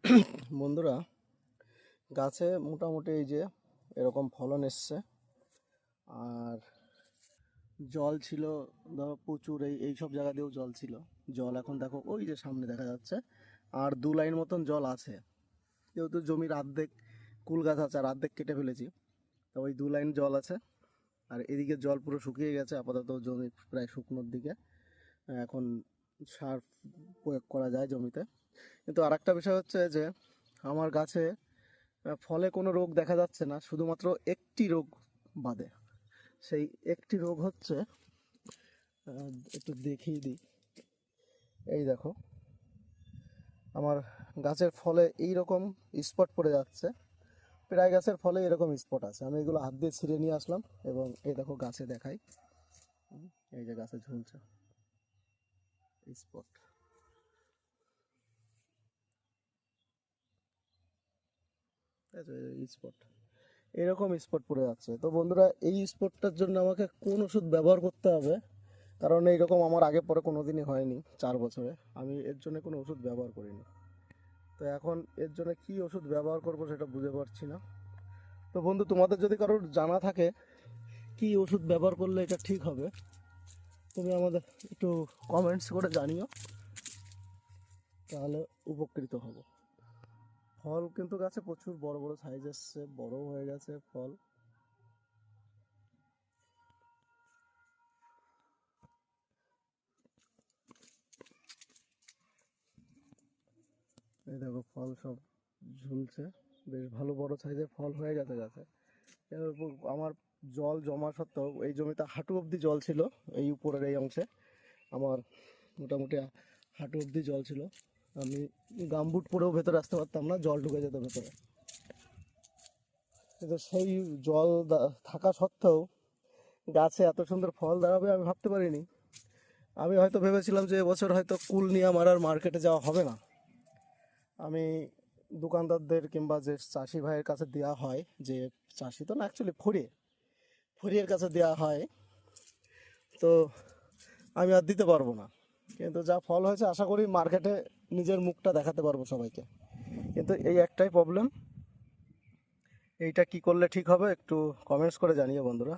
বন্ধুরা, গাছে মোটামুটি এই যে এরকম ফলন এসছে। আর জল ছিল, ধরো প্রচুর, এই সব জায়গা দিয়েও জল ছিল। জল এখন দেখো ওই যে সামনে দেখা যাচ্ছে, আর 2 লাইন মতন জল আছে। যেহেতু জমির অর্ধেক কুল গাছ আছে আর অর্ধেক কেটে ফেলেছি, তো ওই 2 লাইন জল আছে। আর এদিকে জল পুরো শুকিয়ে গেছে, আপাতত জমি প্রায় শুকনোর দিকে। এখন সার প্রয়োগ করা যায় জমিতে। কিন্তু আর একটা বিষয় হচ্ছে যে আমার গাছে ফলে কোনো রোগ দেখা যাচ্ছে না, শুধুমাত্র একটি রোগ বাদে। সেই একটি রোগ হচ্ছে, একটু দেখিয়ে দিই, এই দেখো আমার গাছের ফলে এই রকম স্পট পড়ে যাচ্ছে। প্রায় গাছের ফলে এরকম স্পট আছে। আমি এগুলো হাত দিয়ে ছিঁড়ে নিয়ে আসলাম এবং এই দেখো গাছে দেখাই, এই যে গাছে ঝুলছে স্পট। স্পট, এরকম স্পট পড়ে যাচ্ছে। তো বন্ধুরা, এই স্পটটার জন্য আমাকে কোন ওষুধ ব্যবহার করতে হবে? কারণ এইরকম আমার আগে পরে কোনো দিনই হয়নি 4 বছরে। আমি এর জন্য কোনো ওষুধ ব্যবহার করিনি। তো এখন এর জন্য কী ওষুধ ব্যবহার করব সেটা বুঝে পারছি না। তো বন্ধু, তোমাদের যদি কারোর জানা থাকে কী ওষুধ ব্যবহার করলে এটা ঠিক হবে, তুমি আমাদের একটু কমেন্টস করে জানিও, তাহলে উপকৃত হব। ফল কিন্তু গাছে প্রচুর বড় বড় সাইজ এসছে, বড় হয়ে গেছে ফল। এই দেখো ফল সব ঝুলছে, বেশ ভালো বড় সাইজের ফল হয়ে গেছে গাছে। এর উপর আমার জল জমা সত্ত্বেও এই জমিতে হাঁটু অবধি জল ছিল। এই উপরের এই অংশে আমার মোটামুটি হাঁটু অবধি জল ছিল। আমি গামবুট পরেও ভেতরে আসতে পারতাম না, জল ঢুকে যেত ভেতরে। কিন্তু সেই জল থাকা সত্ত্বেও গাছে এত সুন্দর ফল দাঁড়াবে আমি ভাবতে পারিনি। আমি হয়তো ভেবেছিলাম যে এবছর হয়তো কুল নিয়ে আমার আর মার্কেটে যাওয়া হবে না। আমি দোকানদারদের কিংবা যে চাষি ভাইয়ের কাছে দেওয়া হয়, যে চাষি তো না অ্যাকচুয়ালি ফড়িয়ের কাছে দেওয়া হয়, তো আমি আর দিতে পারবো না। কিন্তু যা ফল হয়েছে আশা করি মার্কেটে নিজের মুখটা দেখাতে পারবো সবাইকে। কিন্তু এই একটাই প্রবলেম, এইটা কি করলে ঠিক হবে একটু কমেন্টস করে জানিও বন্ধুরা।